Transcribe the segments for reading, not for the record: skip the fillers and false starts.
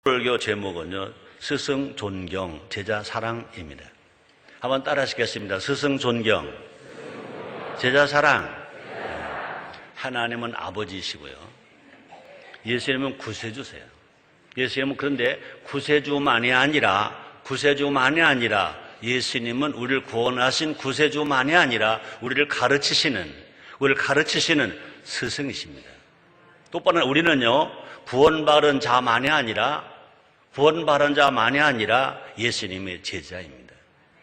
불교 제목은요, 스승 존경, 제자 사랑입니다. 한번 따라 하시겠습니다. 스승 존경, 제자 사랑. 하나님은 아버지시고요. 예수님은 구세주세요. 예수님은 그런데 구세주만이 아니라 예수님은 우리를 구원하신 구세주만이 아니라 우리를 가르치시는 스승이십니다. 똑바로 우리는요, 구원받은 자만이 아니라 예수님의 제자입니다.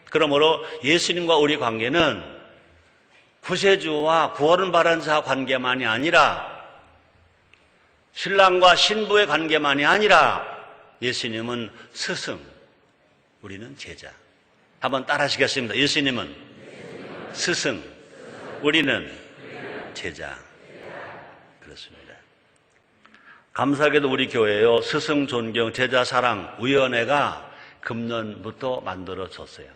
그러므로 예수님과 우리 관계는 구세주와 구원받은 자 관계만이 아니라 신랑과 신부의 관계만이 아니라 예수님은 스승, 우리는 제자. 한번 따라 하시겠습니다. 예수님은 스승, 우리는 제자. 그렇습니다. 감사하게도 우리 교회요, 스승 존경, 제자 사랑 위원회가 금년부터 만들어졌어요.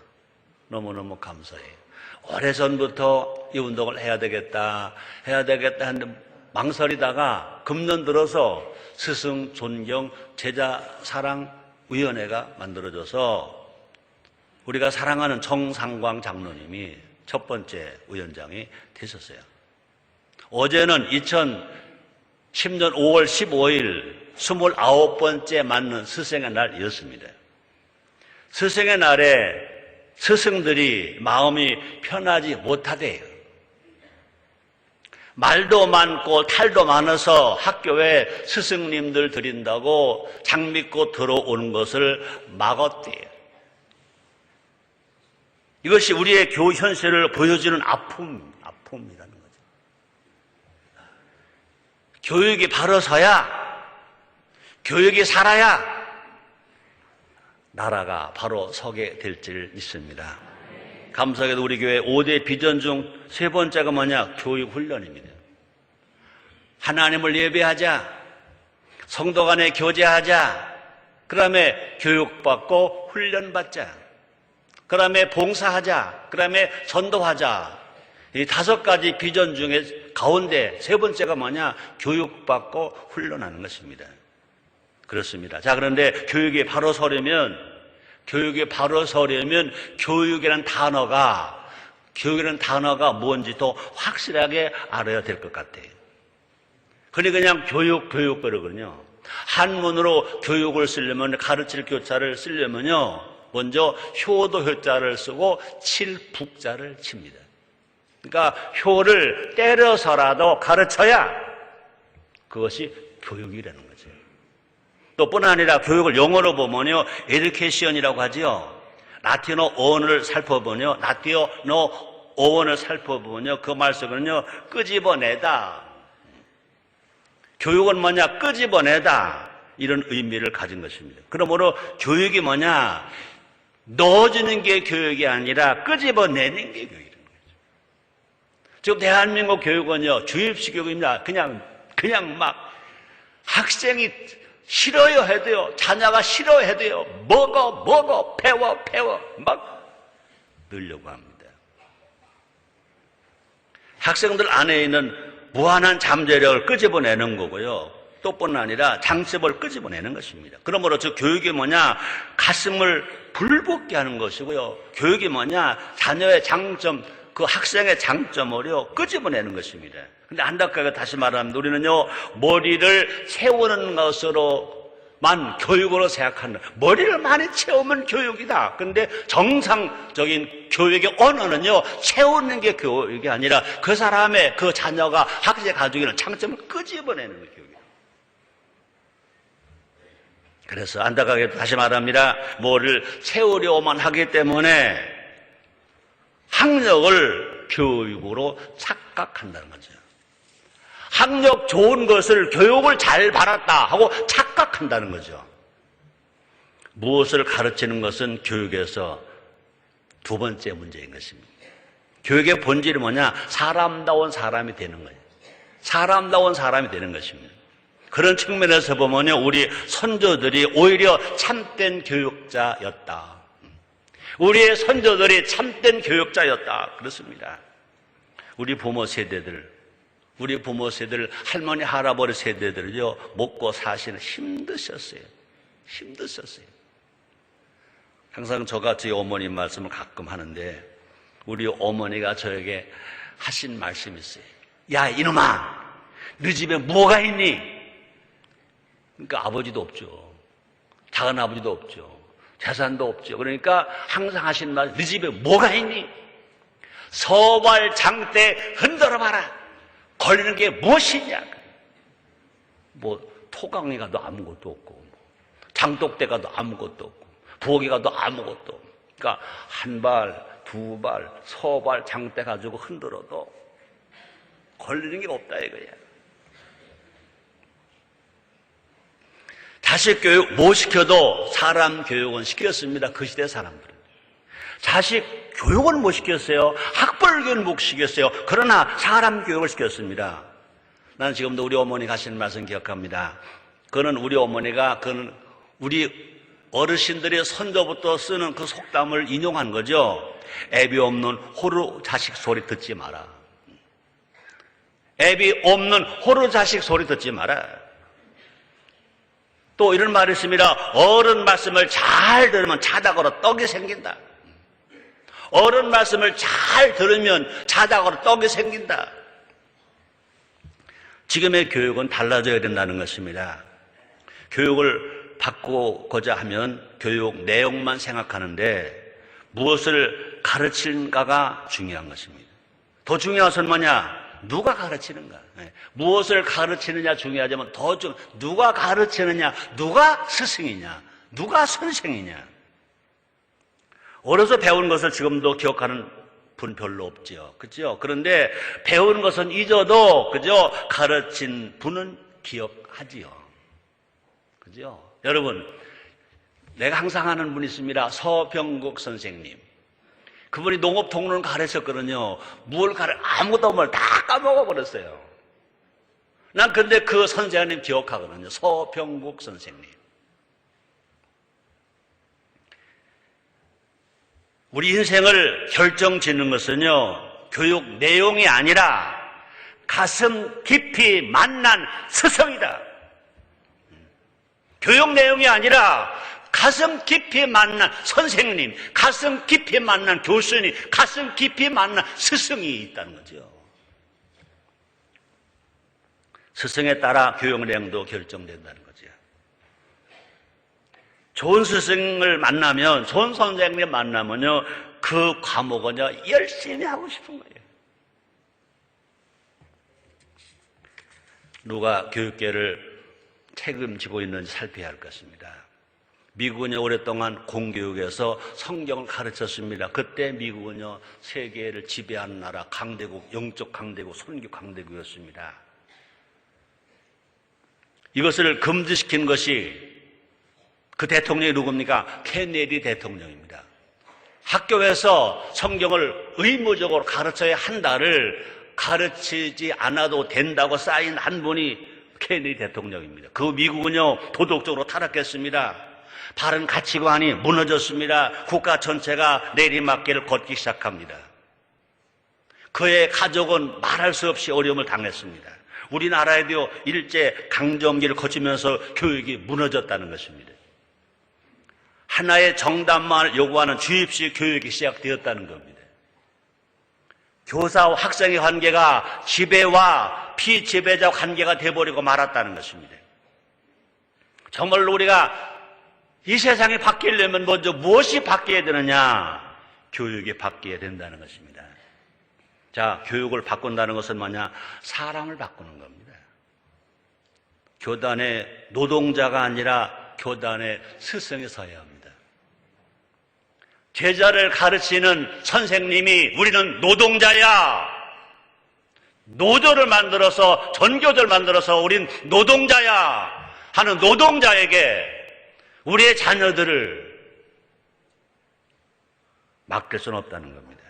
너무너무 감사해요. 오래전부터 이 운동을 해야 되겠다 하는데 망설이다가 금년 들어서 스승 존경, 제자 사랑 위원회가 만들어져서 우리가 사랑하는 정상광 장로님이 첫 번째 위원장이 되셨어요. 어제는 2010년 5월 15일 29번째 맞는 스승의 날이었습니다. 스승의 날에 스승들이 마음이 편하지 못하대요. 말도 많고 탈도 많아서 학교에 스승님들 드린다고 장미꽃 들어오는 것을 막았대요. 이것이 우리의 교육 현실을 보여주는 아픔이라는 거죠. 교육이 바로 서야, 교육이 살아야 나라가 바로 서게 될 줄 믿습니다. 감사하게도 우리 교회 5대 비전 중 세 번째가 뭐냐? 교육 훈련입니다. 하나님을 예배하자, 성도 간에 교제하자, 그 다음에 교육받고 훈련받자, 그 다음에 봉사하자, 그 다음에 전도하자. 이 5가지 비전 중에 가운데 세 번째가 뭐냐? 교육받고 훈련하는 것입니다. 그렇습니다. 자, 그런데 교육이 바로 서려면 교육이라는 단어가 뭔지 더 확실하게 알아야 될 것 같아요. 그냥 교육 그러거든요. 한문으로 교육을 쓰려면, 가르칠 교자를 쓰려면요, 먼저 효도 효자를 쓰고 칠북자를 칩니다. 그러니까 효를 때려서라도 가르쳐야 그것이 교육이라는 거죠. 또 뿐 아니라 교육을 영어로 보면요, 에듀케이션이라고 하지요. 라틴어 어원을 살펴보면요, 그 말 속에는요, 끄집어내다. 교육은 뭐냐? 끄집어내다. 이런 의미를 가진 것입니다. 그러므로 교육이 뭐냐? 넣어주는 게 교육이 아니라 끄집어내는 게 교육이라는 거죠. 지금 대한민국 교육은요, 주입식 교육입니다. 그냥 막 학생이 싫어요 해도요, 자녀가 싫어해도요, 먹어, 배워, 막 넣으려고 합니다. 학생들 안에 있는 무한한 잠재력을 끄집어내는 거고요. 또뿐 아니라 장점을 끄집어내는 것입니다. 그러므로 저 교육이 뭐냐? 가슴을 불붙게 하는 것이고요. 교육이 뭐냐? 자녀의 장점, 그 학생의 장점을요, 끄집어내는 것입니다. 근데 안타깝게 다시 말하면 우리는요, 머리를 채우는 것으로만 교육으로 생각한다. 머리를 많이 채우면 교육이다. 근데 정상적인 교육의 언어는요, 채우는 게 교육이 아니라 그 사람의, 그 자녀가, 학생 가지고 있는 장점을 끄집어내는 게 교육이다. 그래서 안타깝게 다시 말합니다. 뭐를 채우려고만 하기 때문에 학력을 교육으로 착각한다는 거죠. 학력 좋은 것을 교육을 잘 받았다 하고 착각한다는 거죠. 무엇을 가르치는 것은 교육에서 두 번째 문제인 것입니다. 교육의 본질이 뭐냐? 사람다운 사람이 되는 거예요. 사람다운 사람이 되는 것입니다. 그런 측면에서 보면요, 우리 선조들이 오히려 참된 교육자였다. 우리의 선조들이 참된 교육자였다. 그렇습니다. 우리 부모 세대들, 할머니, 할아버지 세대들은요, 먹고 사시는 힘드셨어요. 힘드셨어요. 항상 저가 저희 어머니 말씀을 가끔 하는데 우리 어머니가 저에게 하신 말씀이 있어요. 야 이놈아, 너 집에 뭐가 있니? 그러니까 아버지도 없죠. 작은 아버지도 없죠. 재산도 없죠. 그러니까 항상 하신 말, 너 집에 뭐가 있니? 서발 장대 흔들어 봐라. 걸리는 게 무엇이냐? 뭐 토강에 가도 아무것도 없고, 장독대 가도 아무것도 없고, 부엌에 가도 아무것도 없고. 그러니까 한 발, 두 발, 서발 장대 가지고 흔들어도 걸리는 게 없다 이거야. 자식 교육 못 시켜도 사람 교육은 시켰습니다. 그 시대 사람들은. 자식 교육은 못 시켰어요. 학벌 교육은 못 시켰어요. 그러나 사람 교육을 시켰습니다. 나는 지금도 우리 어머니 하시는 말씀 기억합니다. 그는 우리 어머니가 우리 어르신들이 선조부터 쓰는 그 속담을 인용한 거죠. 애비 없는 호루 자식 소리 듣지 마라. 애비 없는 호루 자식 소리 듣지 마라. 또 이런 말이 있습니다. 어른 말씀을 잘 들으면 자다가로 떡이 생긴다. 어른 말씀을 잘 들으면 자다가로 떡이 생긴다. 지금의 교육은 달라져야 된다는 것입니다. 교육을 바꾸고자 하면 교육 내용만 생각하는데 무엇을 가르치는가가 중요한 것입니다. 더 중요한 것은 뭐냐? 누가 가르치는가? 무엇을 가르치느냐 중요하지만 누가 가르치느냐, 누가 스승이냐, 누가 선생이냐. 어려서 배운 것을 지금도 기억하는 분 별로 없죠. 그죠? 그런데 배운 것은 잊어도, 그죠? 가르친 분은 기억하지요. 그죠? 여러분, 내가 항상 하는 분이 있습니다. 서병국 선생님. 그분이 농업통론을 가르쳤거든요. 아무것도 뭘 다 까먹어버렸어요. 난 근데 그 선생님 기억하거든요. 서병국 선생님. 우리 인생을 결정짓는 것은요, 교육 내용이 아니라 가슴 깊이 만난 스승이다. 교육 내용이 아니라 가슴 깊이 만난 선생님, 가슴 깊이 만난 교수님, 가슴 깊이 만난 스승이 있다는 거죠. 스승에 따라 교육 내용도 결정된다는 거죠. 좋은 스승을 만나면, 좋은 선생님 만나면요, 그 과목은요, 열심히 하고 싶은 거예요. 누가 교육계를 책임지고 있는지 살펴야 할 것입니다. 미국은요, 오랫동안 공교육에서 성경을 가르쳤습니다. 그때 미국은요, 세계를 지배하는 나라, 강대국, 영적 강대국, 선교 강대국이었습니다. 이것을 금지시킨 것이 그 대통령이 누굽니까? 케네디 대통령입니다. 학교에서 성경을 의무적으로 가르쳐야 한다를 가르치지 않아도 된다고 사인 한 분이 케네디 대통령입니다. 그 미국은요, 도덕적으로 타락했습니다. 바른 가치관이 무너졌습니다. 국가 전체가 내리막길을 걷기 시작합니다. 그의 가족은 말할 수 없이 어려움을 당했습니다. 우리나라에도 일제 강점기를 거치면서 교육이 무너졌다는 것입니다. 하나의 정답만 요구하는 주입식 교육이 시작되었다는 겁니다. 교사와 학생의 관계가 지배와 피지배자 관계가 되어버리고 말았다는 것입니다. 정말로 우리가 이 세상이 바뀌려면 먼저 무엇이 바뀌어야 되느냐? 교육이 바뀌어야 된다는 것입니다. 자, 교육을 바꾼다는 것은 뭐냐? 사람을 바꾸는 겁니다. 교단의 노동자가 아니라 교단의 스승이 서야 합니다. 제자를 가르치는 선생님이 우리는 노동자야. 노조를 만들어서, 전교조를 만들어서 우린 노동자야 하는 노동자에게 우리의 자녀들을 맡길 수는 없다는 겁니다.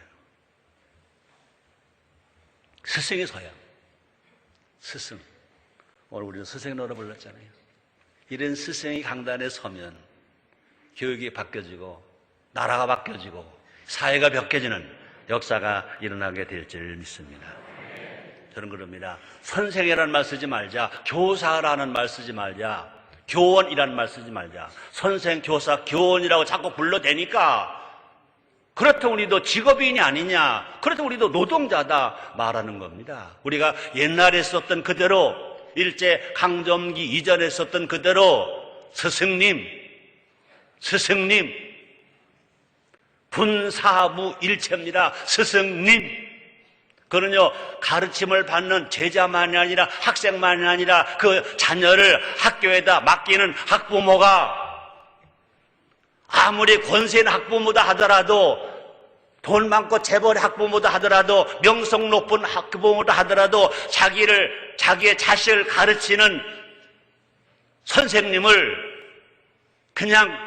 스승이 서야. 스승. 오늘 우리는 스승 노래 불렀잖아요. 이런 스승이 강단에 서면 교육이 바뀌어지고 나라가 바뀌어지고 사회가 바뀌어지는 역사가 일어나게 될 줄 믿습니다. 저는 그럽니다. 선생이라는 말 쓰지 말자. 교사라는 말 쓰지 말자. 교원이라는 말 쓰지 말자. 선생, 교사, 교원이라고 자꾸 불러대니까 그렇다고 우리도 직업인이 아니냐, 그렇다고 우리도 노동자다 말하는 겁니다. 우리가 옛날에 썼던 그대로, 일제 강점기 이전에 썼던 그대로 스승님, 분사무일체입니다. 스승님. 그는요, 가르침을 받는 제자만이 아니라 학생만이 아니라 그 자녀를 학교에다 맡기는 학부모가 아무리 권세 있는 학부모다 하더라도, 돈 많고 재벌의 학부모다 하더라도, 명성 높은 학부모다 하더라도 자기의 자식을 가르치는 선생님을 그냥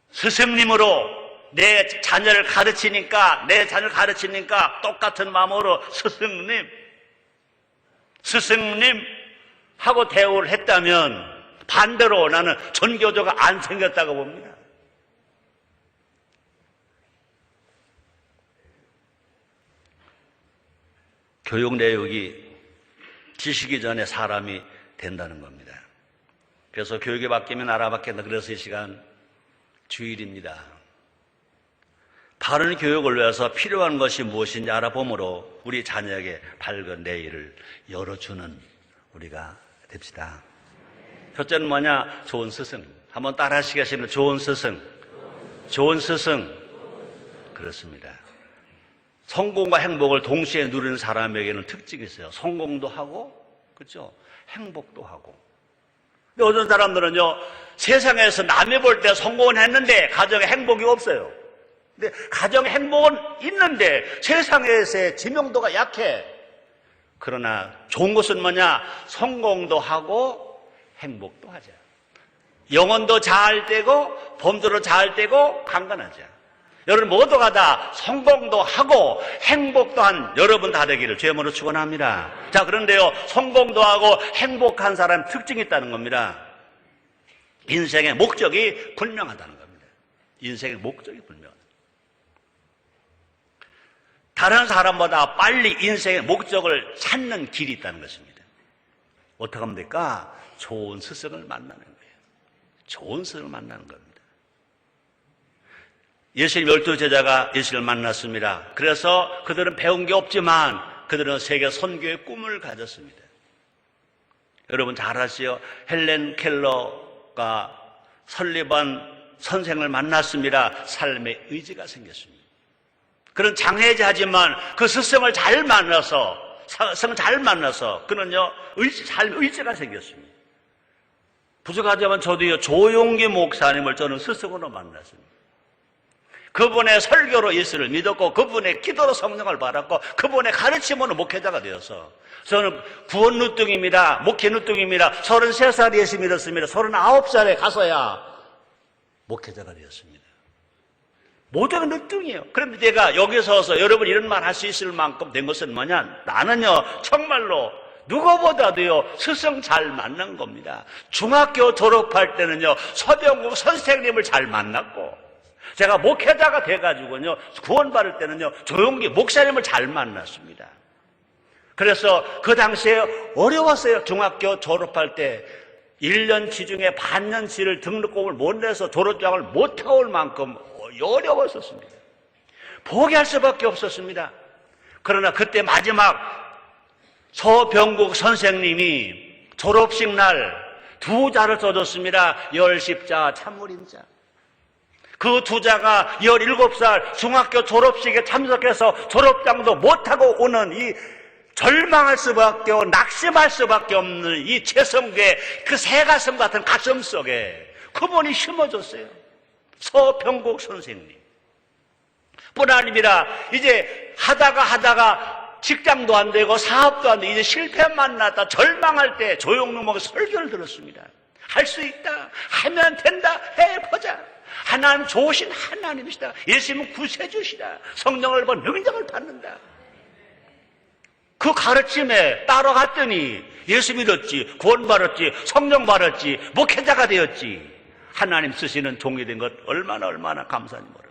스승님으로 내 자녀를 가르치니까 똑같은 마음으로 스승님 하고 대우를 했다면 반대로 나는 전교조가 안 생겼다고 봅니다. 교육 내역이 지식이 전에 사람이 된다는 겁니다. 그래서 교육이 바뀌면 나라 바뀐다. 그래서 이 시간 주일입니다. 바른 교육을 위해서 필요한 것이 무엇인지 알아보므로 우리 자녀에게 밝은 내일을 열어주는 우리가 됩시다. 첫째는 뭐냐? 좋은 스승. 한번 따라 하시겠습니다. 좋은 스승. 그렇습니다. 성공과 행복을 동시에 누리는 사람에게는 특징이 있어요. 성공도 하고, 그렇죠? 행복도 하고. 근데 어떤 사람들은요, 세상에서 남이 볼 때 성공은 했는데 가정에 행복이 없어요. 근데 가정에 행복은 있는데 세상에서의 지명도가 약해. 그러나 좋은 것은 뭐냐? 성공도 하고 행복도 하자. 영혼도 잘 되고 범주도 잘 되고 강건하자. 여러분 모두가 다 성공도 하고 행복도 한 여러분 다 되기를 주의 이름으로 축원합니다. 자, 그런데요, 성공도 하고 행복한 사람 특징이 있다는 겁니다. 인생의 목적이 분명하다는 겁니다. 인생의 목적이 분명하다. 다른 사람보다 빨리 인생의 목적을 찾는 길이 있다는 것입니다. 어떻게 하면 될까? 좋은 스승을 만나는 거예요. 좋은 스승을 만나는 겁니다. 예수님 12제자가 예수를 만났습니다. 그래서 그들은 배운 게 없지만 그들은 세계 선교의 꿈을 가졌습니다. 여러분 잘 아시죠? 헬렌 켈러가 설리반 선생을 만났습니다. 삶의 의지가 생겼습니다. 그런 장애자지만 그 스승을 잘 만나서 그는요, 삶의 의지가 생겼습니다. 부족하지만 저도요, 조용기 목사님을 저는 스승으로 만났습니다. 그분의 설교로 예수를 믿었고 그분의 기도로 성령을 받았고 그분의 가르침으로 목회자가 되어서 저는 구원 누뚱입니다. 목회 누뚱입니다. 33살에 예수 믿었습니다. 39살에 가서야 목회자가 되었습니다. 모두가 누뚱이에요. 그런데 제가 여기 서서 여러분 이런 말 할 수 있을 만큼 된 것은 뭐냐? 나는요 정말로 누구보다도요 스승 잘 만난 겁니다. 중학교 졸업할 때는요 서병국 선생님을 잘 만났고 제가 목회자가 돼가지고요 구원받을 때는요 조용기 목사님을 잘 만났습니다. 그래서 그 당시에 어려웠어요. 중학교 졸업할 때 1년치 중에 반년치를 등록금을 못 내서 졸업장을 못 타올 만큼 어려웠었습니다. 포기할 수밖에 없었습니다. 그러나 그때 마지막 서병국 선생님이 졸업식 날 2자를 써줬습니다. 열십자 참물임자. 그 2자가 17살 중학교 졸업식에 참석해서 졸업장도 못하고 오는 이 절망할 수밖에 없고 낙심할 수밖에 없는 이 최성교의 그 새가슴 같은 가슴 속에 그분이 심어줬어요. 서병국 선생님 뿐 아닙니다. 이제 하다가 직장도 안 되고 사업도 안 되고 이제 실패만 났다 절망할 때 조용록목의 설교를 들었습니다. 할 수 있다, 하면 된다, 해보자. 하나님 좋으신 하나님이시다. 예수님은 구세주시다. 성령을 받는 능력을 받는다. 그 가르침에 따라갔더니 예수 믿었지, 구원받았지, 성령 받았지, 목회자가 되었지. 하나님 쓰시는 종이 된 것 얼마나 감사한지 모릅니다.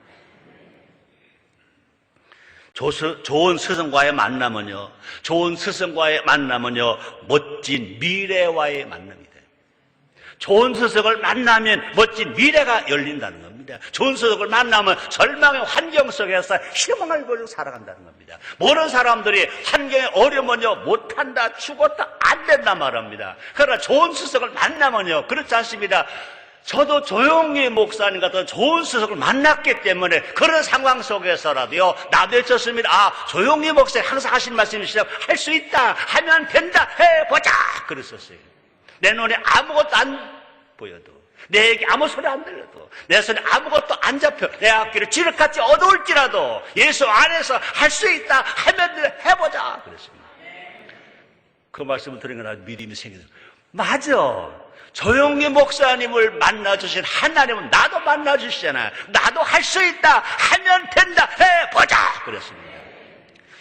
좋은 스승과의 만남은요 멋진 미래와의 만남이 돼요. 좋은 스승을 만나면 멋진 미래가 열린다는 겁니다. 좋은 스승을 만나면 절망의 환경 속에서 희망을 가지고 살아간다는 겁니다. 모르는 사람들이 환경에 어려우면요, 못한다, 죽었다, 안 된다 말합니다. 그러나 좋은 스승을 만나면요, 그렇지 않습니다. 저도 조용히 목사님 같은 좋은 스승을 만났기 때문에 그런 상황 속에서라도요, 나도 했었습니다. 아, 조용히 목사님 항상 하신 말씀이시죠. 할 수 있다, 하면 된다, 해보자, 그랬었어요. 내 눈에 아무것도 안 보여도, 내게 아무 소리 안 들려도, 내 손에 아무것도 안 잡혀, 내 앞길을 지륵같이 어두울지라도 예수 안에서 할 수 있다, 하면 해보자, 그랬습니다. 그 말씀을 들으니까 믿음이 생겨서, 맞아. 조용히 목사님을 만나주신 하나님은 나도 만나주시잖아요. 나도 할 수 있다, 하면 된다, 해보자, 그랬습니다.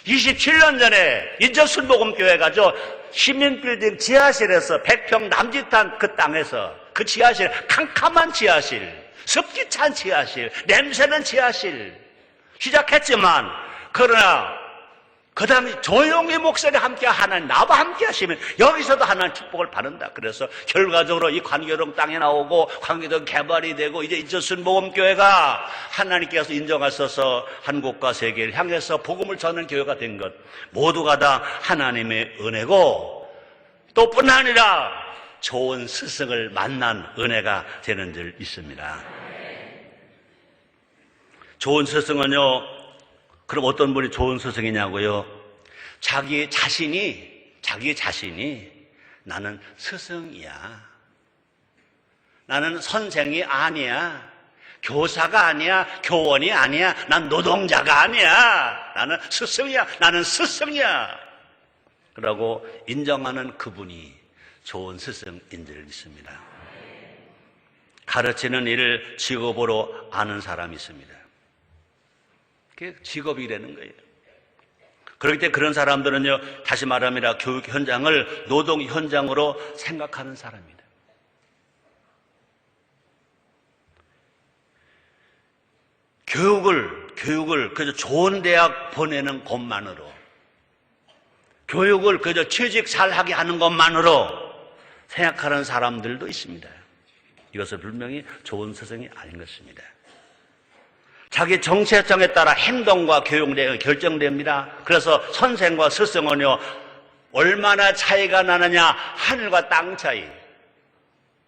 27년 전에 인천순복음교회 가죠. 시민빌딩 지하실에서 100평 남짓한 그 땅에서, 그 지하실, 캄캄한 지하실, 습기 찬 지하실, 냄새는 지하실 시작했지만, 그러나 그 다음에 조용히 목소리 함께 하나님, 나와 함께 하시면 여기서도 하나님 축복을 받는다. 그래서 결과적으로 이 관계동 땅에 나오고 관계동 개발이 되고, 이제 인천순복음교회가 하나님께서 인정하셔서 한국과 세계를 향해서 복음을 전하는 교회가 된 것, 모두가 다 하나님의 은혜고, 또 뿐 아니라 좋은 스승을 만난 은혜가 되는 줄 있습니다. 좋은 스승은요, 그럼 어떤 분이 좋은 스승이냐고요? 자기 자신이 나는 스승이야, 나는 선생이 아니야, 교사가 아니야, 교원이 아니야, 난 노동자가 아니야, 나는 스승이야, 나는 스승이야 라고 인정하는 그분이 좋은 스승인 줄 믿습니다. 가르치는 일을 직업으로 아는 사람이 있습니다. 그게 직업이라는 거예요. 그렇기 때문에 그런 사람들은요, 다시 말하면 교육 현장을 노동 현장으로 생각하는 사람입니다. 교육을 그저 좋은 대학 보내는 것만으로, 교육을 그저 취직 잘하게 하는 것만으로 생각하는 사람들도 있습니다. 이것은 분명히 좋은 스승이 아닌 것입니다. 자기 정체성에 따라 행동과 교육이 결정됩니다. 그래서 선생과 스승은요, 얼마나 차이가 나느냐, 하늘과 땅 차이.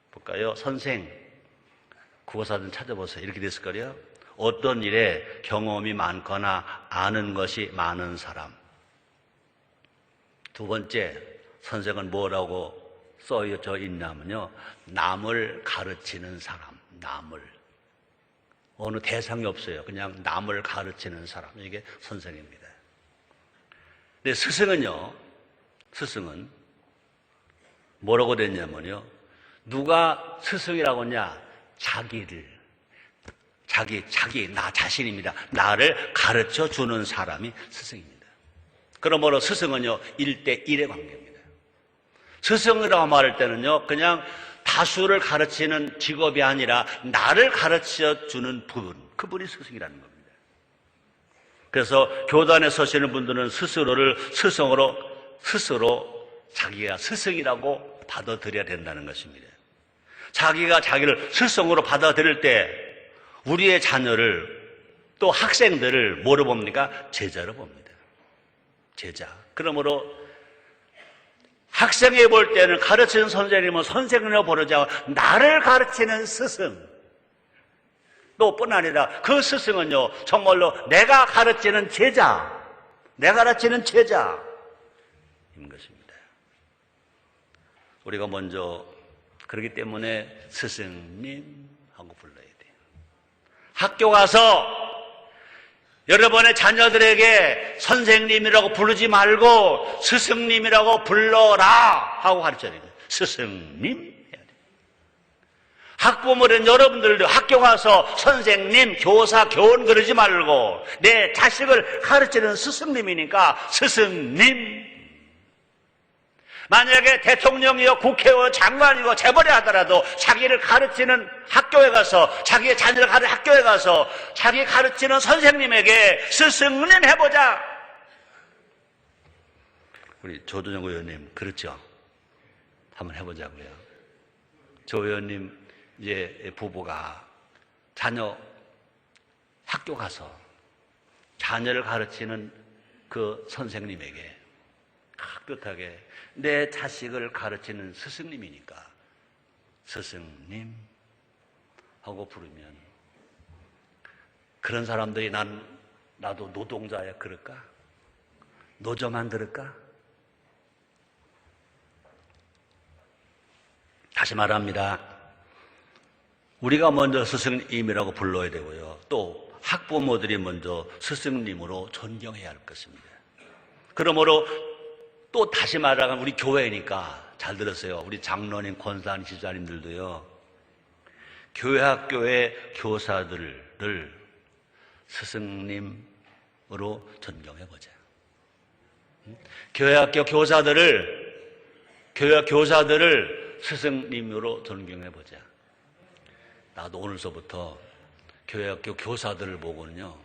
볼까요? 선생, 국어사 좀 찾아보세요. 이렇게 됐을 거예요. 어떤 일에 경험이 많거나 아는 것이 많은 사람. 두 번째, 선생은 뭐라고 써져 있냐면요, 남을 가르치는 사람, 남을. 어느 대상이 없어요. 그냥 남을 가르치는 사람. 이게 선생입니다. 근데 스승은 뭐라고 됐냐면요, 누가 스승이라고 하냐? 나 자신입니다. 나를 가르쳐 주는 사람이 스승입니다. 그러므로 스승은요, 1대1의 관계입니다. 스승이라고 말할 때는요, 그냥 다수를 가르치는 직업이 아니라 나를 가르쳐 주는 그분이 스승이라는 겁니다. 그래서 교단에 서시는 분들은 스스로 자기가 스승이라고 받아들여야 된다는 것입니다. 자기가 자기를 스승으로 받아들일 때 우리의 자녀를, 또 학생들을 뭐로 봅니까? 제자로 봅니다. 제자. 그러므로 학생이 볼 때는 가르치는 선생님은 선생님으로 부르지 않고 나를 가르치는 스승. 또 뿐 아니라 그 스승은요, 정말로 내가 가르치는 제자인 것입니다. 우리가 먼저 그렇기 때문에 스승님 하고 불러야 돼요. 학교 가서 여러분의 자녀들에게 선생님이라고 부르지 말고 스승님이라고 불러라 하고 가르쳐야 돼요. 스승님 해야 돼요. 학부모는 여러분들도 학교 가서 선생님, 교사, 교원 그러지 말고 내 자식을 가르치는 스승님이니까 스승님. 만약에 대통령이요, 국회의원, 장관이고 재벌이 하더라도 자기를 가르치는 학교에 가서, 자기의 자녀를 가르치는 학교에 가서 자기 가르치는 선생님에게 스승님 해보자. 우리 조두정 의원님, 그렇죠? 한번 해보자고요. 조 의원님 이제 부부가 자녀 학교 가서 자녀를 가르치는 그 선생님에게 깍듯하게 내 자식을 가르치는 스승님이니까 스승님 하고 부르면 그런 사람들이 나도 노동자야 그럴까? 노조만 들을까? 다시 말합니다. 우리가 먼저 스승님이라고 불러야 되고요. 또 학부모들이 먼저 스승님으로 존경해야 할 것입니다. 그러므로 또 다시 말하면 우리 교회니까 잘 들으세요. 우리 장로님, 권사님, 지사님들도요. 교회 학교의 교사들을 스승님으로 존경해보자. 교회 학교 교사들을 스승님으로 존경해보자. 나도 오늘서부터 교회 학교 교사들을 보고는요,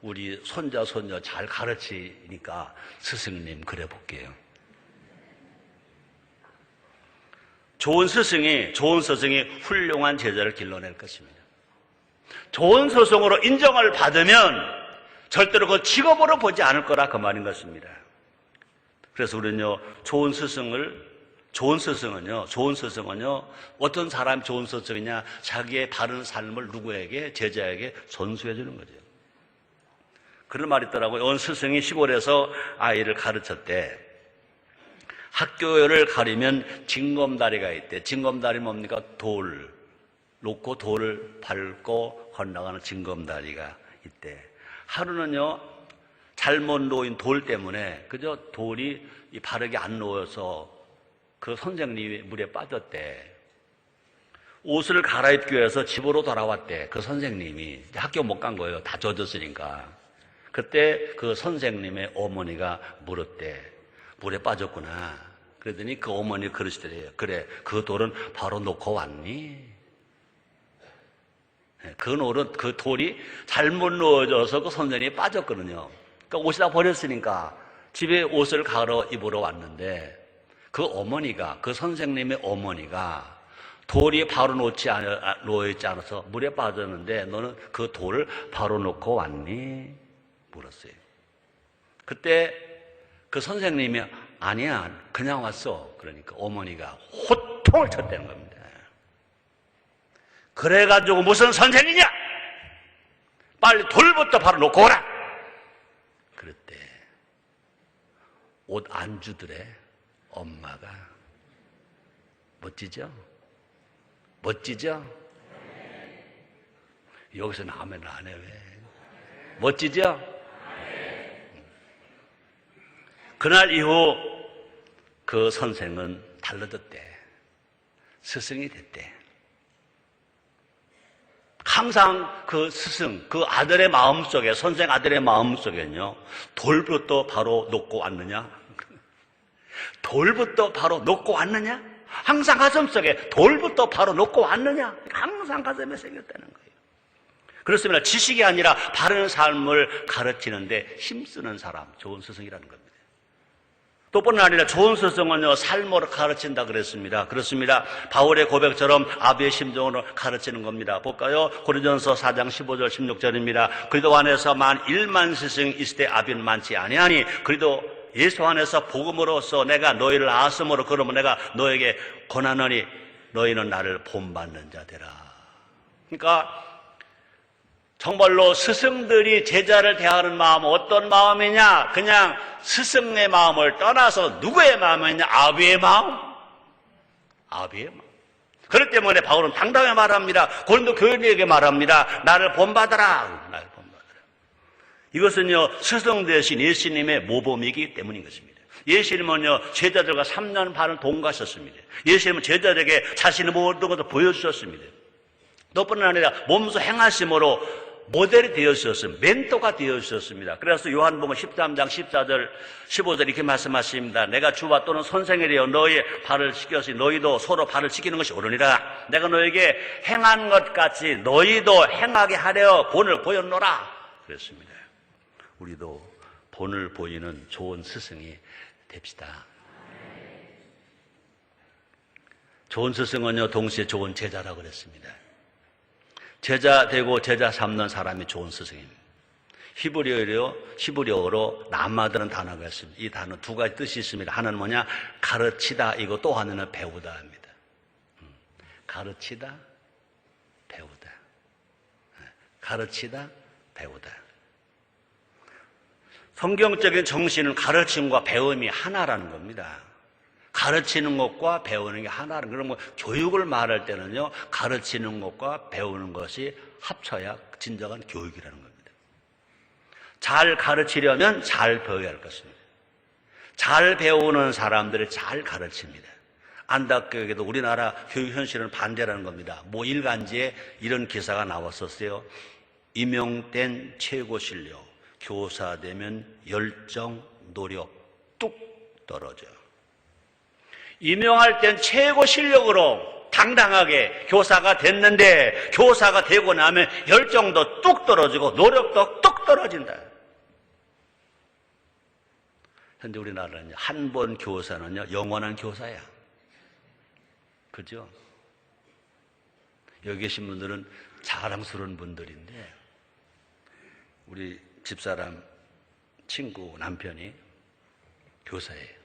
우리 손자, 손녀 잘 가르치니까 스승님 그래 볼게요. 좋은 스승이 훌륭한 제자를 길러낼 것입니다. 좋은 스승으로 인정을 받으면 절대로 그 직업으로 보지 않을 거라 그 말인 것입니다. 그래서 우리는요, 좋은 스승은요, 어떤 사람이 좋은 스승이냐? 자기의 바른 삶을 누구에게? 제자에게 전수해 주는 거죠. 그런 말이 있더라고요. 어느 스승이 시골에서 아이를 가르쳤대. 학교를 가리면 징검다리가 있대. 징검다리 뭡니까? 돌 놓고 돌을 밟고 건너가는 징검다리가 있대. 하루는요, 잘못 놓인 돌 때문에 그저 돌이 바르게 안 놓여서 그 선생님이 물에 빠졌대. 옷을 갈아입기 위해서 집으로 돌아왔대. 그 선생님이 학교 못 간 거예요. 다 젖었으니까. 그때 그 선생님의 어머니가 물었대. 물에 빠졌구나. 그러더니 그 어머니 그러시더래요. 그래, 그 돌은 바로 놓고 왔니? 그 돌이 잘못 놓여져서 그 선생님이 빠졌거든요. 그러니까 옷이다 버렸으니까 집에 옷을 갈아 입으러 왔는데 그 선생님의 어머니가 돌이 바로 놓여있지 않아서 물에 빠졌는데 너는 그 돌을 바로 놓고 왔니? 물었어요. 그때 그 선생님이 아니야, 그냥 왔어. 그러니까 어머니가 호통을 쳤다는 겁니다. 그래가지고 무슨 선생이냐? 빨리 돌부터 바로 놓고 오라! 그랬대. 옷 안 주더래. 엄마가. 멋지죠? 여기서는 아멘을 안 해, 왜? 멋지죠? 그날 이후 그 선생은 달라졌대. 스승이 됐대. 항상 그 스승, 그 아들의 마음속에, 선생 아들의 마음속에는요, 돌부터 바로 놓고 왔느냐? 돌부터 바로 놓고 왔느냐? 항상 가슴속에 돌부터 바로 놓고 왔느냐? 항상 가슴에 생겼다는 거예요. 그렇습니다. 지식이 아니라 바른 삶을 가르치는데 힘쓰는 사람, 좋은 스승이라는 겁니다. 또 뿐만 아니라 좋은 스승은요, 삶으로 가르친다 그랬습니다. 그렇습니다. 바울의 고백처럼 아비의 심정으로 가르치는 겁니다. 볼까요? 고린도전서 4장 15절 16절입니다. 그리스도 안에서만 1만 스승이 있을 때 아비는 많지 아니하니 그리도 예수 안에서 복음으로써 내가 너희를 아심으로 그러면 내가 너에게 권하노니 너희는 나를 본받는 자 되라. 그러니까 정말로 스승들이 제자를 대하는 마음은 어떤 마음이냐? 그냥 스승의 마음을 떠나서 누구의 마음이냐? 아비의 마음. 아비의 마음. 그렇기 때문에 바울은 당당히 말합니다. 고린도 교인에게 말합니다. 나를 본받아라. 나를 본받아라. 이것은요, 스승 대신 예수님의 모범이기 때문인 것입니다. 예수님은요, 제자들과 3년 반을 동거하셨습니다. 예수님은 제자들에게 자신의 모든 것을 보여주셨습니다. 너뿐만 아니라 몸소 행하심으로 모델이 되어주셨습니다. 멘토가 되어주셨습니다. 그래서 요한복음 13장 14절 15절 이렇게 말씀하십니다. 내가 주와 또는 선생이 되어 너희의 발을 씻겼으니 너희도 서로 발을 씻기는 것이 옳으니라. 내가 너에게 행한 것 같이 너희도 행하게 하려 본을 보였노라. 그랬습니다. 우리도 본을 보이는 좋은 스승이 됩시다. 좋은 스승은요, 동시에 좋은 제자라고 그랬습니다. 제자 되고 제자 삼는 사람이 좋은 스승입니다. 히브리어로 남아드는 단어가 있습니다. 이 단어 두 가지 뜻이 있습니다. 하나는 뭐냐? 가르치다, 이거 또 하나는 배우다 합니다. 가르치다, 배우다. 가르치다, 배우다. 성경적인 정신은 가르침과 배움이 하나라는 겁니다. 가르치는 것과 배우는 게 하나라는, 그런 뭐 교육을 말할 때는요, 가르치는 것과 배우는 것이 합쳐야 진정한 교육이라는 겁니다. 잘 가르치려면 잘 배워야 할 것입니다. 잘 배우는 사람들을 잘 가르칩니다. 안타깝게도 우리나라 교육 현실은 반대라는 겁니다. 모 일간지에 이런 기사가 나왔었어요. 임용된 최고 실력, 교사 되면 열정, 노력 뚝 떨어져. 임용할 땐 최고 실력으로 당당하게 교사가 됐는데, 교사가 되고 나면 열정도 뚝 떨어지고 노력도 뚝 떨어진다. 현재 우리나라는 한 번 교사는요, 영원한 교사야. 그죠? 여기 계신 분들은 자랑스러운 분들인데, 우리 집사람 친구 남편이 교사예요.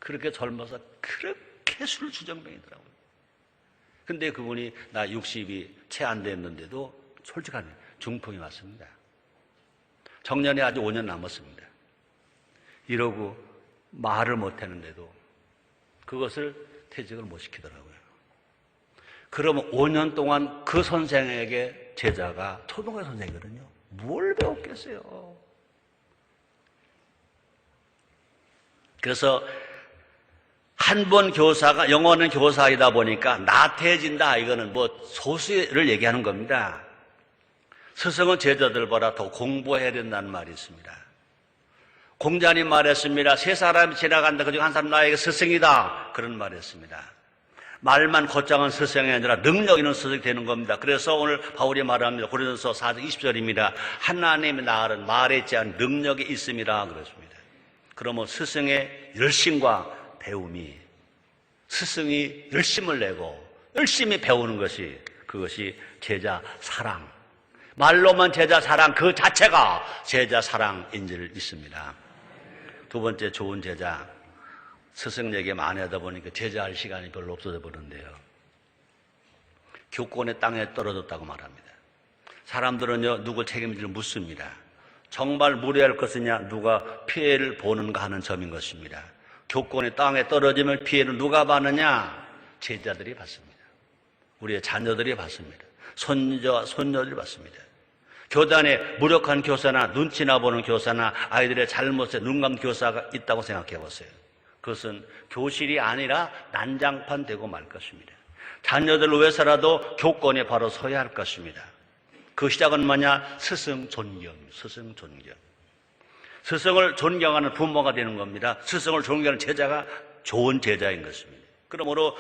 그렇게 젊어서 그렇게 술주정뱅이더라고요. 근데 그분이 나 60이 채 안 됐는데도 솔직하게 중풍이 왔습니다. 정년이 아직 5년 남았습니다. 이러고 말을 못했는데도 그것을 퇴직을 못 시키더라고요. 그러면 5년 동안 그 선생에게 제자가 초등학교 선생이거든요. 뭘 배웠겠어요? 그래서 한 번 교사가 영어는 교사이다 보니까 나태해진다. 이거는 뭐 소수를 얘기하는 겁니다. 스승은 제자들보다 더 공부해야 된다는 말이 있습니다. 공자님 말했습니다. 세 사람이 지나간다. 그중 한 사람 나에게 스승이다. 그런 말을 했습니다. 말만 곧장한 스승이 아니라 능력 있는 스승이 되는 겁니다. 그래서 오늘 바울이 말합니다. 고린도서 4장 20절입니다. 하나님의 나라는 말에 있지 않은 능력이 있음이라 그랬습니다. 그러면 스승의 열심과 배움이, 스승이 열심을 내고 열심히 배우는 것이, 그것이 제자 사랑. 말로만 제자 사랑 그 자체가 제자 사랑인 줄 믿습니다. 두 번째, 좋은 제자. 스승 얘기 많이 하다 보니까 제자할 시간이 별로 없어져 버렸는데요. 교권의 땅에 떨어졌다고 말합니다. 사람들은요, 누구 책임질을 묻습니다. 정말 무례할 것이냐, 누가 피해를 보는가 하는 점인 것입니다. 교권의 땅에 떨어지면 피해를 누가 받느냐? 제자들이 받습니다. 우리의 자녀들이 받습니다. 손자와 손녀들이 받습니다. 교단에 무력한 교사나 눈치나 보는 교사나 아이들의 잘못에 눈감 교사가 있다고 생각해 보세요. 그것은 교실이 아니라 난장판 되고 말 것입니다. 자녀들을 위해서라도 교권에 바로 서야 할 것입니다. 그 시작은 뭐냐? 스승 존경, 스승 존경. 스승을 존경하는 부모가 되는 겁니다. 스승을 존경하는 제자가 좋은 제자인 것입니다. 그러므로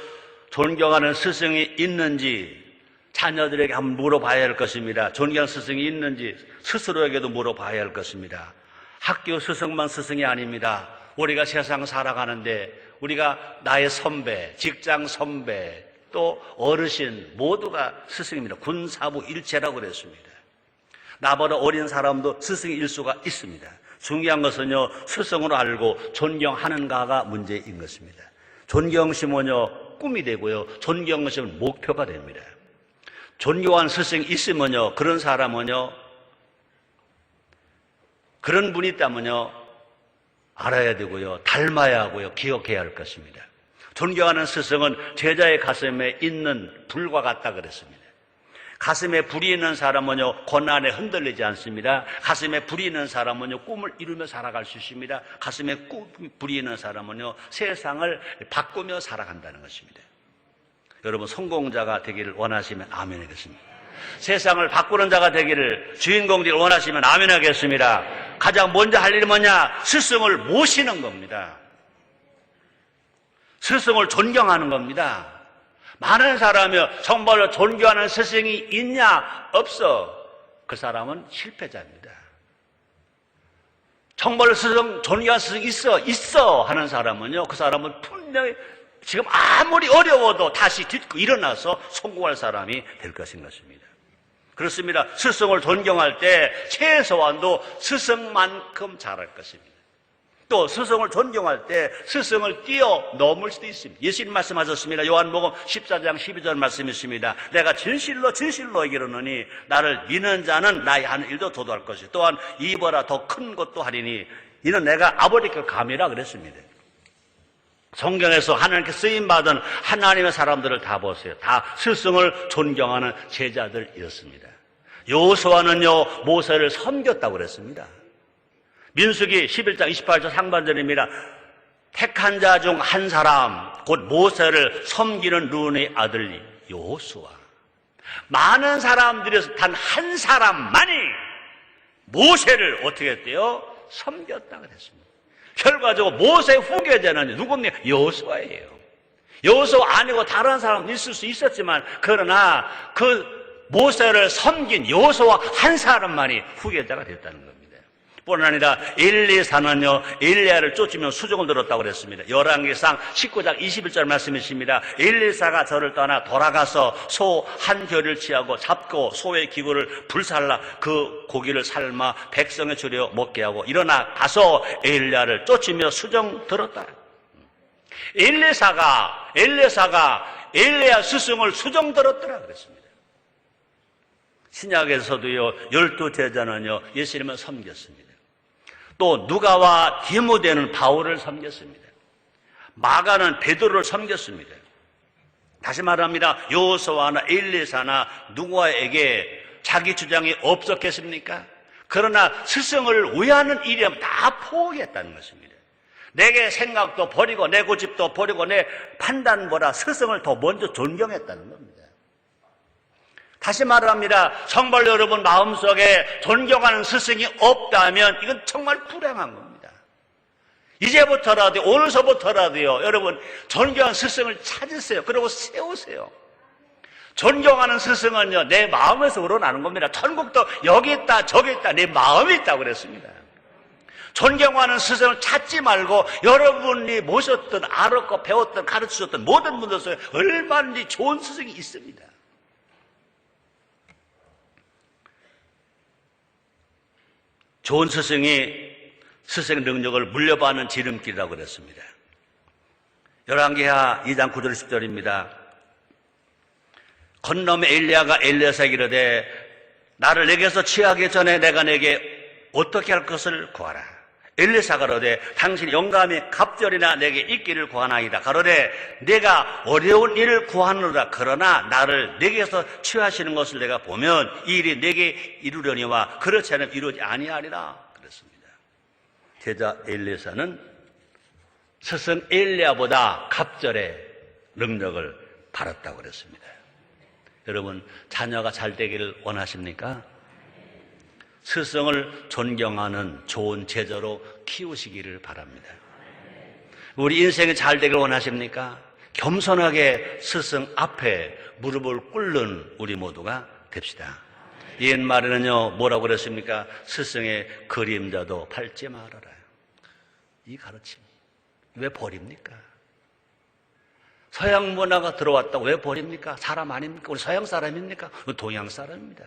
존경하는 스승이 있는지 자녀들에게 한번 물어봐야 할 것입니다. 존경하는 스승이 있는지 스스로에게도 물어봐야 할 것입니다. 학교 스승만 스승이 아닙니다. 우리가 세상 살아가는데 우리가 나의 선배, 직장 선배, 또 어르신 모두가 스승입니다. 군사부 일체라고 그랬습니다. 나보다 어린 사람도 스승일 수가 있습니다. 중요한 것은요, 스승으로 알고 존경하는가가 문제인 것입니다. 존경심은요, 꿈이 되고요, 존경심은 목표가 됩니다. 존경한 스승이 있으면요, 그런 사람은요, 그런 분이 있다면요, 알아야 되고요, 닮아야 하고요, 기억해야 할 것입니다. 존경하는 스승은 제자의 가슴에 있는 불과 같다 그랬습니다. 가슴에 불이 있는 사람은요, 고난에 흔들리지 않습니다. 가슴에 불이 있는 사람은요, 꿈을 이루며 살아갈 수 있습니다. 가슴에 불이 있는 사람은요, 세상을 바꾸며 살아간다는 것입니다. 여러분, 성공자가 되기를 원하시면 아멘 하겠습니다. 세상을 바꾸는 자가 되기를, 주인공 되기를 원하시면 아멘 하겠습니다. 가장 먼저 할 일이 뭐냐? 스승을 모시는 겁니다. 스승을 존경하는 겁니다. 많은 사람이 정말로 존경하는 스승이 있냐? 없어. 그 사람은 실패자입니다. 정말로 존경하는 스승이 있어 하는 사람은요, 그 사람은 분명히 지금 아무리 어려워도 다시 딛고 일어나서 성공할 사람이 될 것인 것입니다. 그렇습니다. 스승을 존경할 때 최소한도 스승만큼 잘할 것입니다. 또 스승을 존경할 때 스승을 뛰어넘을 수도 있습니다. 예수님 말씀하셨습니다. 요한복음 14장 12절 말씀이 있습니다. 내가 진실로 너에게 이르노니 나를 믿는 자는 나의 하는 일도 도도할 것이요 또한 이보다 더 큰 것도 하리니 이는 내가 아버지께 감이라 그랬습니다. 성경에서 하나님께 쓰임받은 하나님의 사람들을 다 보세요. 다 스승을 존경하는 제자들이었습니다. 여호수아는요 모세를 섬겼다고 그랬습니다. 민수기 11장 28절 상반절입니다. 택한 자 중 한 사람 곧 모세를 섬기는 룬의 아들 여호수아. 많은 사람들에서 단 한 사람만이 모세를 어떻게 했대요? 섬겼다 그랬습니다. 결과적으로 모세 후계자는 누굽니까? 여호수아예요. 여호수아 아니고 다른 사람 있을 수 있었지만 그러나 그 모세를 섬긴 여호수아 한 사람만이 후계자가 됐다는 겁니다. 뿐 아니라 엘리사는요 엘리야를 쫓으며 수종을 들었다고 그랬습니다. 열왕기상 19장 21절 말씀이십니다. 엘리사가 저를 떠나 돌아가서 소 한 겨를 취하고 잡고 소의 기구를 불살라 그 고기를 삶아 백성에 주려 먹게 하고 일어나 가서 엘리야를 쫓으며 수종 들었다. 엘리사가 엘리야 스승을 수종 들었더라 그랬습니다. 신약에서도요 12제자는요 예수님을 섬겼습니다. 또 누가와 디모데는 바울을 섬겼습니다. 마가는 베드로를 섬겼습니다. 다시 말합니다. 여호수아나 엘리사나 누가에게 자기 주장이 없었겠습니까? 그러나 스승을 위하는 일이면 다 포기했다는 것입니다. 내게 생각도 버리고 내 고집도 버리고 내 판단보다 스승을 더 먼저 존경했다는 겁니다. 다시 말합니다. 성도 여러분 마음속에 존경하는 스승이 없다면 이건 정말 불행한 겁니다. 이제부터라도 오늘서부터라도요 여러분 존경하는 스승을 찾으세요. 그리고 세우세요. 존경하는 스승은요 내 마음에서 우러나는 겁니다. 천국도 여기 있다 저기 있다 내 마음에 있다고 그랬습니다. 존경하는 스승을 찾지 말고 여러분이 모셨던 알았고 배웠던 가르치셨던 모든 분들 속에 얼마든지 좋은 스승이 있습니다. 좋은 스승이 스승의 능력을 물려받는 지름길이라고 그랬습니다. 열왕기하 2장 9절 10절입니다. 건너면 엘리야가 엘리야에게 이르되 나를 내게서 취하기 전에 내가 내게 어떻게 할 것을 구하라. 엘리사가 가로되 당신이 영감이 갑절이나 내게 있기를 구하나이다. 가로되 내가 어려운 일을 구하노라. 그러나 나를 내게서 취하시는 것을 내가 보면 이 일이 내게 이루려니와 그렇지 않으면 이루지 아니하리라 그랬습니다. 제자 엘리사는 스승 엘리야보다 갑절의 능력을 받았다고 그랬습니다. 여러분 자녀가 잘 되기를 원하십니까? 스승을 존경하는 좋은 제자로 키우시기를 바랍니다. 우리 인생이 잘 되기를 원하십니까? 겸손하게 스승 앞에 무릎을 꿇는 우리 모두가 됩시다. 옛말에는요 뭐라고 그랬습니까? 스승의 그림자도 밟지 말아라. 이 가르침 왜 버립니까? 서양 문화가 들어왔다고 왜 버립니까? 사람 아닙니까? 우리 서양 사람입니까? 동양 사람입니다.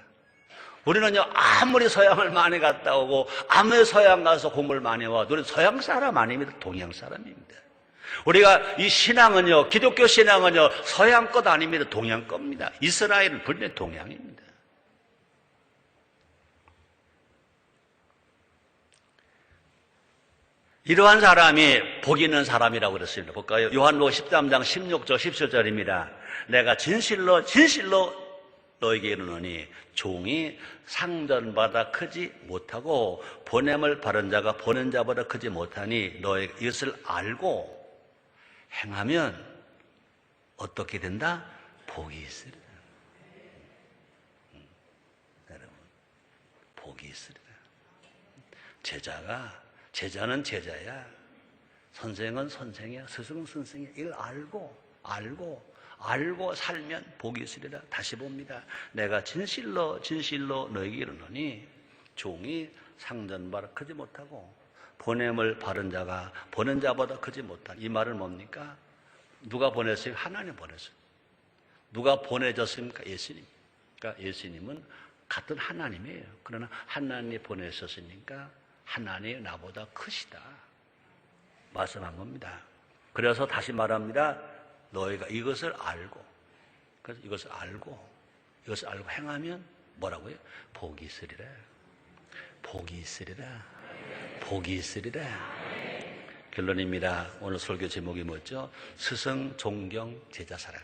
우리는요 아무리 서양을 많이 갔다 오고 아무리 서양 가서 공부를 많이 와도 우리는 서양 사람 아닙니다. 동양 사람입니다. 우리가 이 신앙은요 기독교 신앙은요 서양 것 아닙니다. 동양 겁니다. 이스라엘은 분명히 동양입니다. 이러한 사람이 복 있는 사람이라고 그랬습니다. 볼까요? 요한복음 13장 16절 17절입니다. 내가 진실로 너에게 이르노니 종이 상전보다 크지 못하고 보냄을 받은 자가 보낸 자보다 크지 못하니 너에게 이것을 알고 행하면 어떻게 된다? 복이 있으리라. 여러분 복이 있으리라. 제자는 제자야. 선생은 선생이야. 스승은 선생이야. 이걸 알고 살면 복이 있으리라. 다시 봅니다. 내가 진실로 너에게 이르노니 종이 상전보다 크지 못하고 보냄을 받은 자가 보낸 자보다 크지 못한. 이 말은 뭡니까? 누가 보냈어요? 하나님 보냈어요. 누가 보내줬습니까? 예수님. 그러니까 예수님은 같은 하나님이에요. 그러나 하나님이 보내셨으니까 하나님이 나보다 크시다 말씀한 겁니다. 그래서 다시 말합니다. 너희가 이것을 알고, 그래서 이것을 알고 행하면 뭐라고요? 복이 있으리라. 복이 있으리라. 복이 있으리라. 결론입니다. 오늘 설교 제목이 뭐죠? 스승, 존경, 제자, 사랑.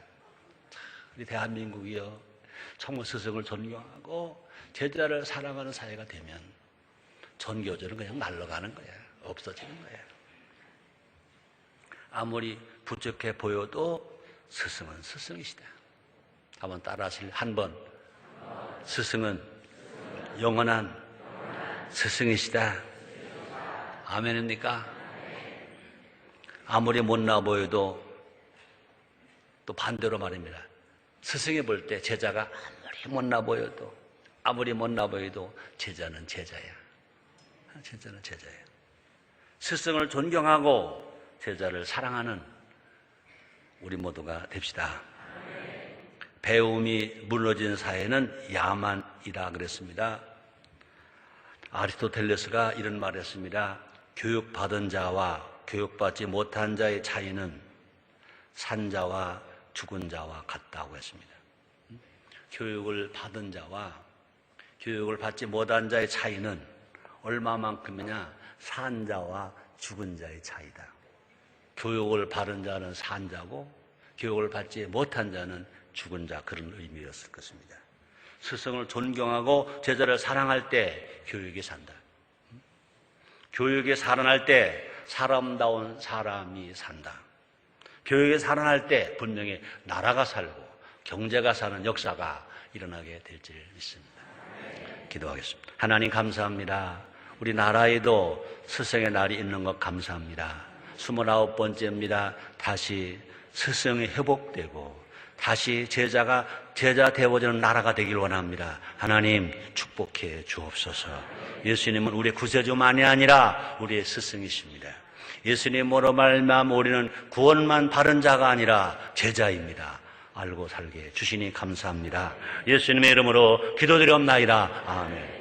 우리 대한민국이요, 정말 스승을 존경하고 제자를 사랑하는 사회가 되면 전교조는 그냥 날아가는 거야. 없어지는 거야. 아무리 부족해 보여도 스승은 스승이시다. 한번 따라하실, 한번. 스승은 영원한 스승이시다. 아멘입니까? 아무리 못나 보여도 또 반대로 말입니다. 스승이 볼 때 제자가 아무리 못나 보여도 제자는 제자야. 제자는 제자야. 스승을 존경하고 제자를 사랑하는 우리 모두가 됩시다. 배움이 무너진 사회는 야만이라 그랬습니다. 아리스토텔레스가 이런 말을 했습니다. 교육받은 자와 교육받지 못한 자의 차이는 산 자와 죽은 자와 같다고 했습니다. 교육을 받은 자와 교육을 받지 못한 자의 차이는 얼마만큼이냐? 산 자와 죽은 자의 차이다. 교육을 받은 자는 산 자고 교육을 받지 못한 자는 죽은 자, 그런 의미였을 것입니다. 스승을 존경하고 제자를 사랑할 때 교육이 산다. 교육이 살아날 때 사람다운 사람이 산다. 교육이 살아날 때 분명히 나라가 살고 경제가 사는 역사가 일어나게 될 줄 믿습니다. 기도하겠습니다. 하나님 감사합니다. 우리 나라에도 스승의 날이 있는 것 감사합니다. 29번째입니다. 다시 스승이 회복되고 다시 제자 되어지는 나라가 되길 원합니다. 하나님 축복해 주옵소서. 예수님은 우리의 구세주만이 아니라 우리의 스승이십니다. 예수님으로 말미암아 우리는 구원만 받은 자가 아니라 제자입니다. 알고 살게 주시니 감사합니다. 예수님의 이름으로 기도드리옵나이다. 아멘.